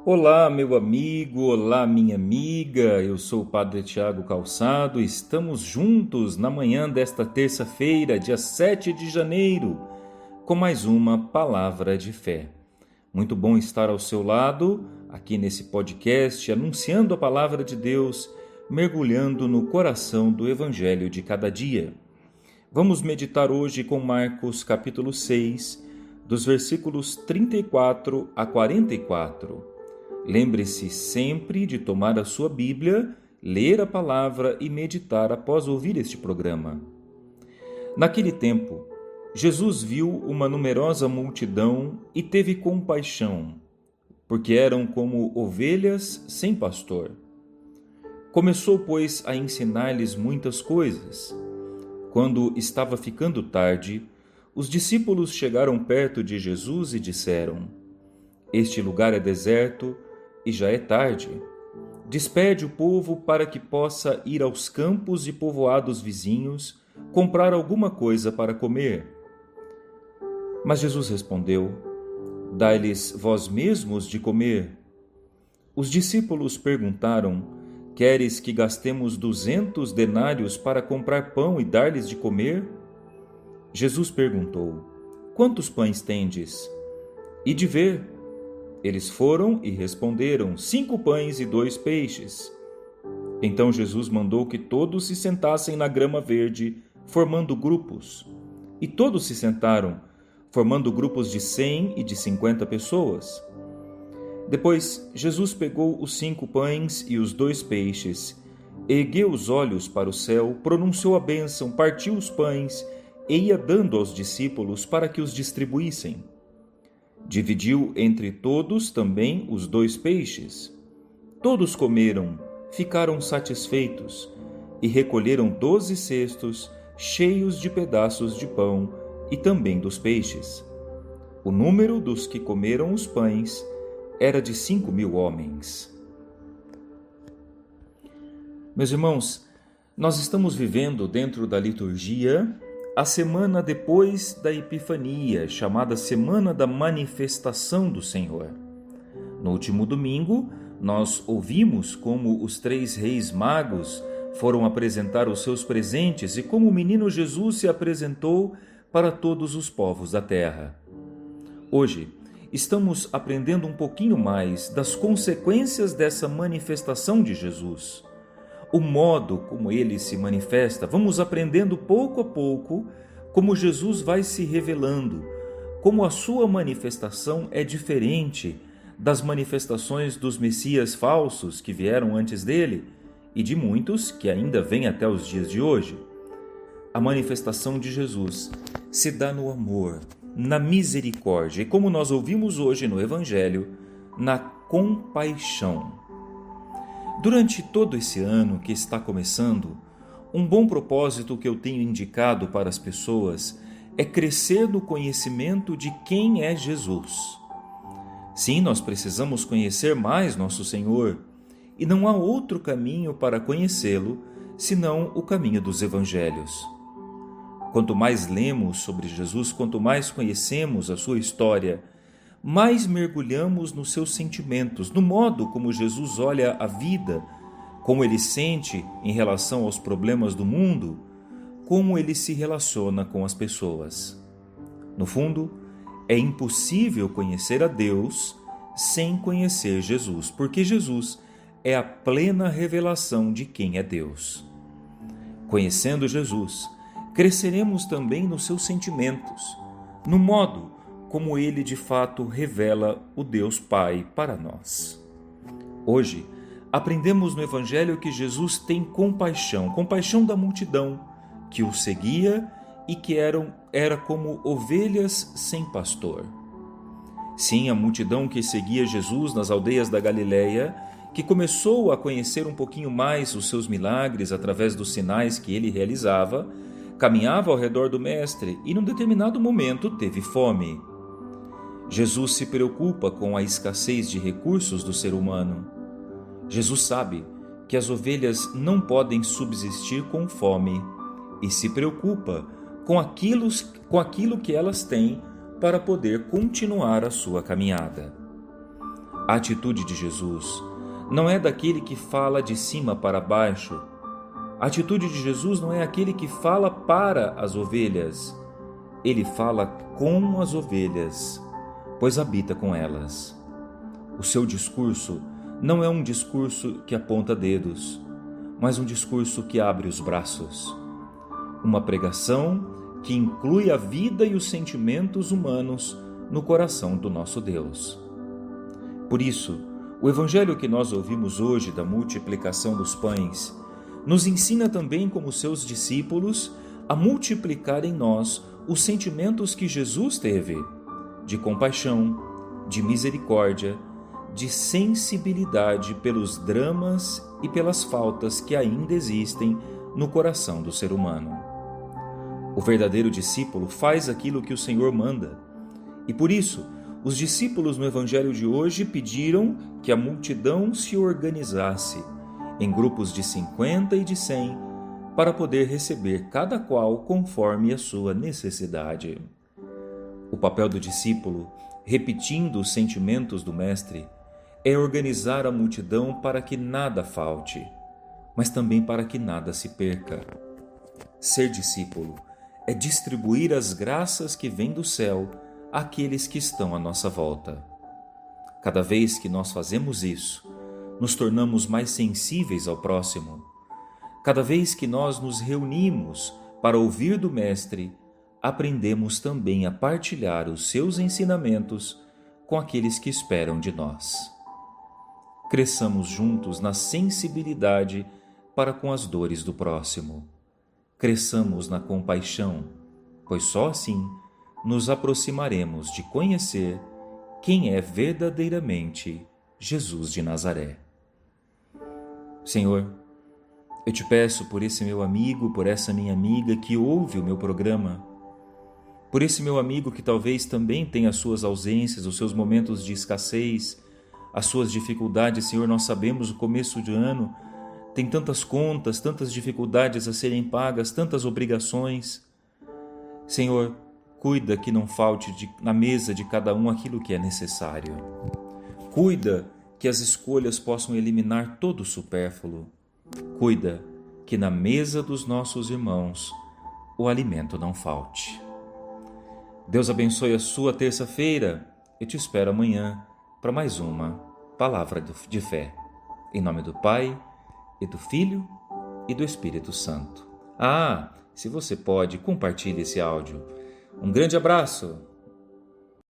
Olá, meu amigo, olá, minha amiga. Eu sou o Padre Tiago Calçado. Estamos juntos na manhã desta terça-feira, dia 7 de janeiro, com mais uma palavra de fé. Muito bom estar ao seu lado, aqui nesse podcast, anunciando a palavra de Deus, mergulhando no coração do Evangelho de cada dia. Vamos meditar hoje com Marcos, capítulo 6, dos versículos 34 a 44. Lembre-se sempre de tomar a sua Bíblia, ler a palavra e meditar após ouvir este programa. Naquele tempo, Jesus viu uma numerosa multidão e teve compaixão, porque eram como ovelhas sem pastor. Começou, pois, a ensinar-lhes muitas coisas. Quando estava ficando tarde, os discípulos chegaram perto de Jesus e disseram: "Este lugar é deserto e já é tarde. Despede o povo para que possa ir aos campos e povoados vizinhos comprar alguma coisa para comer." Mas Jesus respondeu: "Dai-lhes vós mesmos de comer." Os discípulos perguntaram: "Queres que gastemos 200 denários para comprar pão e dar-lhes de comer?" Jesus perguntou: "Quantos pães tendes?" "E de ver." Eles foram e responderam: 5 pães e 2 peixes. Então Jesus mandou que todos se sentassem na grama verde, formando grupos. E todos se sentaram, formando grupos de 100 e de 50 pessoas. Depois, Jesus pegou os 5 pães e os 2 peixes, ergueu os olhos para o céu, pronunciou a bênção, partiu os pães e ia dando aos discípulos para que os distribuíssem. Dividiu entre todos também os 2 peixes. Todos comeram, ficaram satisfeitos e recolheram 12 cestos cheios de pedaços de pão e também dos peixes. O número dos que comeram os pães era de 5.000 homens. Meus irmãos, nós estamos vivendo dentro da liturgia a semana depois da Epifania, chamada Semana da Manifestação do Senhor. No último domingo, nós ouvimos como os 3 reis magos foram apresentar os seus presentes e como o menino Jesus se apresentou para todos os povos da terra. Hoje, estamos aprendendo um pouquinho mais das consequências dessa manifestação de Jesus. O modo como ele se manifesta, vamos aprendendo pouco a pouco como Jesus vai se revelando, como a sua manifestação é diferente das manifestações dos messias falsos que vieram antes dele e de muitos que ainda vêm até os dias de hoje. A manifestação de Jesus se dá no amor, na misericórdia e, como nós ouvimos hoje no Evangelho, na compaixão. Durante todo esse ano que está começando, um bom propósito que eu tenho indicado para as pessoas é crescer no conhecimento de quem é Jesus. Sim, nós precisamos conhecer mais nosso Senhor, e não há outro caminho para conhecê-lo senão o caminho dos Evangelhos. Quanto mais lemos sobre Jesus, quanto mais conhecemos a sua história, mais mergulhamos nos seus sentimentos, no modo como Jesus olha a vida, como ele sente em relação aos problemas do mundo, como ele se relaciona com as pessoas. No fundo, é impossível conhecer a Deus sem conhecer Jesus, porque Jesus é a plena revelação de quem é Deus. Conhecendo Jesus, cresceremos também nos seus sentimentos, no modo como ele de fato revela o Deus Pai para nós. Hoje, aprendemos no Evangelho que Jesus tem compaixão da multidão que o seguia e que era como ovelhas sem pastor. Sim, a multidão que seguia Jesus nas aldeias da Galileia, que começou a conhecer um pouquinho mais os seus milagres através dos sinais que ele realizava, caminhava ao redor do Mestre e, num determinado momento, teve fome. Jesus se preocupa com a escassez de recursos do ser humano. Jesus sabe que as ovelhas não podem subsistir com fome e se preocupa com aquilo que elas têm para poder continuar a sua caminhada. A atitude de Jesus não é daquele que fala de cima para baixo. A atitude de Jesus não é aquele que fala para as ovelhas. Ele fala com as ovelhas, pois habita com elas. O seu discurso não é um discurso que aponta dedos, mas um discurso que abre os braços. Uma pregação que inclui a vida e os sentimentos humanos no coração do nosso Deus. Por isso, o evangelho que nós ouvimos hoje da multiplicação dos pães nos ensina também, como seus discípulos, a multiplicar em nós os sentimentos que Jesus teve, de compaixão, de misericórdia, de sensibilidade pelos dramas e pelas faltas que ainda existem no coração do ser humano. O verdadeiro discípulo faz aquilo que o Senhor manda, e por isso, os discípulos no evangelho de hoje pediram que a multidão se organizasse em grupos de 50 e de 100 para poder receber cada qual conforme a sua necessidade. O papel do discípulo, repetindo os sentimentos do Mestre, é organizar a multidão para que nada falte, mas também para que nada se perca. Ser discípulo é distribuir as graças que vêm do céu àqueles que estão à nossa volta. Cada vez que nós fazemos isso, nos tornamos mais sensíveis ao próximo. Cada vez que nós nos reunimos para ouvir do Mestre, aprendemos também a partilhar os seus ensinamentos com aqueles que esperam de nós. Cresçamos juntos na sensibilidade para com as dores do próximo. Cresçamos na compaixão, pois só assim nos aproximaremos de conhecer quem é verdadeiramente Jesus de Nazaré. Senhor, eu te peço por esse meu amigo, por essa minha amiga que ouve o meu programa, por esse meu amigo que talvez também tenha as suas ausências, os seus momentos de escassez, as suas dificuldades. Senhor, nós sabemos o começo de ano tem tantas contas, tantas dificuldades a serem pagas, tantas obrigações. Senhor, cuida que não falte na mesa de cada um aquilo que é necessário. Cuida que as escolhas possam eliminar todo o supérfluo. Cuida que na mesa dos nossos irmãos o alimento não falte. Deus abençoe a sua terça-feira. Eu te espero amanhã para mais uma Palavra de Fé. Em nome do Pai, e do Filho e do Espírito Santo. Se você pode, compartilhe esse áudio. Um grande abraço!